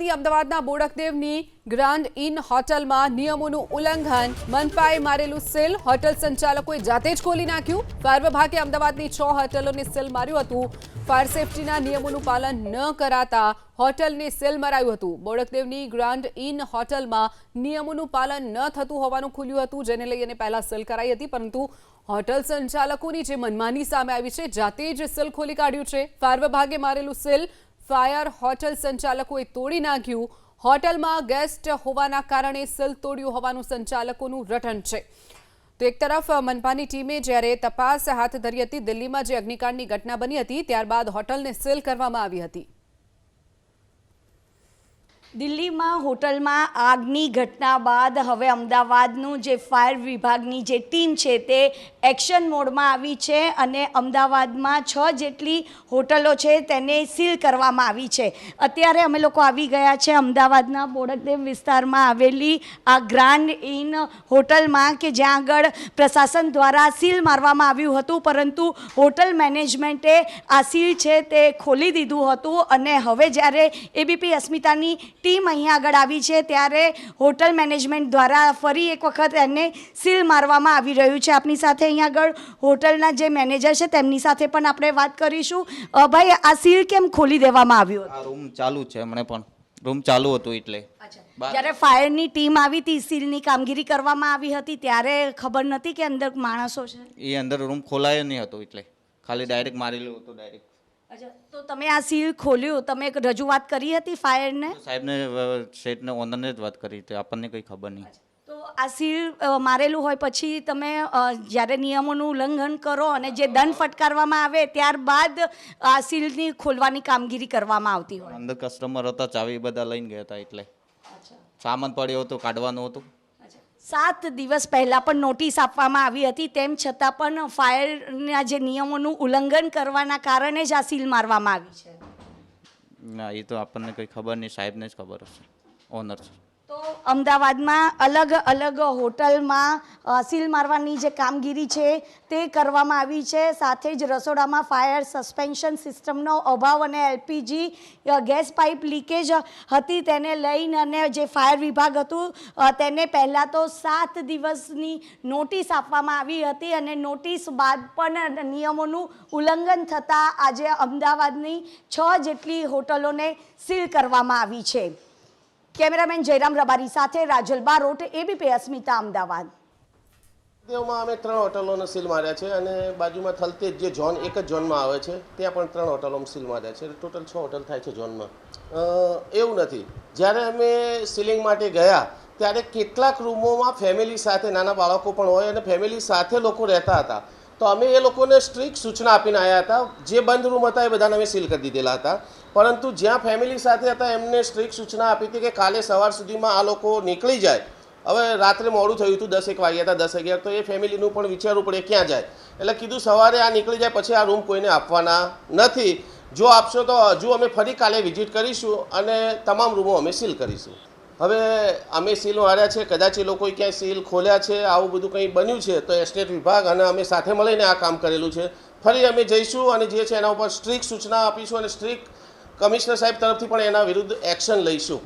વાતની અમદાવાદના બોડકદેવની grand in હોટલમાં નિયમોનું ઉલ્લંઘન, મનપાએ મારેલું સીલ, હોટલ સંચાલકોએ જાતે જ ખોલી નાખ્યું। ફાયર વિભાગે અમદાવાદની 6 હોટલોને સીલ માર્યું હતું। ફાયર સેફટીના નિયમોનું પાલન ન કરાતા હોટલને સીલ મરાયું હતું। બોડકદેવની ગ્રાન્ડ ઇન હોટલમાં નિયમોનું પાલન ન થતું હોવાનું ખુલ્યું હતું, જેને લઈને પહેલા સીલ કરાઈ હતી, પરંતુ હોટલ સંચાલકોની જે મનમાની સામે આવી છે, જાતે જ સીલ ખોલી કાઢ્યું છે। ફાયર વિભાગે મારેલું સીલ ફાયર હોટલ સંચાલકોએ તોડી નાખ્યું। હોટલમાં ગેસ્ટ હોવાના કારણે સીલ તોડ્યું હોવાનું સંચાલકોનું રટણ છે। તો એક તરફ મનપાની ટીમે જ્યારે તપાસ હાથ ધરી હતી, દિલ્હીમાં જે અગ્નિકાંડની ઘટના બની હતી ત્યારબાદ હોટલને સીલ કરવામાં આવી હતી। દિલ્હીમાં હોટલમાં આગની ઘટના બાદ હવે અમદાવાદનું જે ફાયર વિભાગની જે ટીમ છે તે એક્શન મોડમાં આવી છે અને અમદાવાદમાં 6 જેટલી હોટલો છે તેને સીલ કરવામાં આવી છે। અત્યારે અમે લોકો આવી ગયા છે અમદાવાદના બોડકદેવ વિસ્તારમાં આવેલી આ ગ્રાન્ડ ઇન હોટલમાં કે જ્યાં આગળ પ્રશાસન દ્વારા સીલ મારવામાં આવ્યું હતું, પરંતુ હોટલ મેનેજમેન્ટે આ સીલ છે તે ખોલી દીધું હતું અને હવે જ્યારે એબીપી અસ્મિતાની ટીમ અહીંયા આગળ આવી છે ત્યારે હોટલ મેનેજમેન્ટ દ્વારા ફરી એક વખત એને સીલ મારવામાં આવી રહ્યું છે। આપની સાથે અહીંયા આગળ હોટલના જે મેનેજર છે તેમની સાથે પણ આપણે વાત કરીશું। ભાઈ, આ સીલ કેમ ખોલી દેવામાં આવ્યું? આ રૂમ ચાલુ છે, હમણાં પણ રૂમ ચાલુ હતું એટલે જ્યારે ફાયરની ટીમ આવી હતી, સીલની કામગીરી કરવામાં આવી હતી, ત્યારે ખબર નથી કે અંદર માણસો છે? એ અંદર રૂમ ખોલાયો નહીં હતો એટલે ખાલી ડાયરેક્ટ મારેલું હતું ડાયરેક્ટ। અચ્છા, તો તમે આ સીલ ખોલ્યું, તમે એક રજૂઆત કરી હતી ફાયરને? સાહેબને શેઠને ઓનરને જ વાત કરી હતી, આપણને કંઈ ખબર નહીં। તો આ સીલ મારેલું હોય પછી તમે જ્યારે નિયમોનું ઉલ્લંઘન કરો અને જે દંડ ફટકારવામાં આવે ત્યારબાદ આ સીલની ખોલવાની કામગીરી કરવામાં આવતી હોય? અંદર કસ્ટમર હતા, ચાવી બધા લઈને ગયા હતા એટલે સામાન પડ્યો હતો, કાઢવાનું હતું। 7 દિવસ પહેલાં પણ નોટિસ આપવામાં આવી હતી, તેમ છતાં પણ ફાયરના જે નિયમોનું ઉલ્લંઘન કરવાના કારણે જ આ સીલ મારવામાં આવી છે? ના, એ તો આપણને કંઈ ખબર નહીં, સાહેબને જ ખબર હશે, ઓનર છે। તો અમદાવાદમાં અલગ અલગ હોટલમાં સીલ મારવાની જે કામગીરી છે તે કરવામાં આવી છે। સાથે જ રસોડામાં ફાયર સસ્પેન્શન સિસ્ટમનો અભાવ અને એલપીજી ગેસ પાઇપ લીકેજ હતી, તેને લઈને અને જે ફાયર વિભાગ હતું તેને પહેલાં તો 7 દિવસની નોટિસ આપવામાં આવી હતી અને નોટિસ બાદ પણ નિયમોનું ઉલ્લંઘન થતાં આજે અમદાવાદની 6 જેટલી હોટલોને સીલ કરવામાં આવી છે। કેમેરામેન જયરામ રબારી સાથે રાજલ બારોટ, એબીપી અસ્મિતા, અમદાવાદ। દેવમાં અમે 3 હોટલોને સીલ માર્યા છે અને બાજુમાં થલતેજ જે ઝોન એક જ ઝોનમાં આવે છે ત્યાં પણ 3 હોટલોમાં સીલ માર્યા છે, ટોટલ 6 હોટલ થાય છે ઝોનમાં। એવું નથી, જ્યારે અમે સીલિંગ માટે ગયા ત્યારે કેટલાક રૂમોમાં ફેમિલી સાથે નાના બાળકો પણ હોય અને ફેમિલી સાથે લોકો રહેતા હતા, તો અમે એ લોકોને સ્ટ્રિક્ટ સૂચના આપીને આવ્યા હતા। જે બંધ રૂમ હતા એ બધાને અમે સીલ કરી દીધેલા હતા, પરંતુ જ્યાં ફેમિલી સાથે હતા એમને સ્ટ્રિક્ટ સૂચના આપી હતી કે કાલે સવાર સુધીમાં આ લોકો નીકળી જાય। હવે રાત્રે મોડું થયું હતું, 10-1 વાગ્યા હતા, 10-11, તો એ ફેમિલીનું પણ વિચારવું પડે ક્યાં જાય, એટલે કીધું સવારે આ નીકળી જાય પછી આ રૂમ કોઈને આપવાના નથી। જો આપશો તો હજુ અમે ફરી કાલે વિઝિટ કરીશું અને તમામ રૂમો અમે સીલ કરીશું। હવે અમે સીલ માર્યા છે, કદાચ એ લોકોએ ક્યાંય સીલ ખોલ્યા છે, આવું બધું કંઈ બન્યું છે તો એસ્ટેટ વિભાગ અને અમે સાથે મળીને આ કામ કરેલું છે। ફરી અમે જઈશું અને જે છે એના ઉપર સ્ટ્રિક્ટ સૂચના આપીશું અને સ્ટ્રિક્ટ કમિશનર સાહેબ તરફથી પણ એના વિરુદ્ધ એક્શન લઈશું।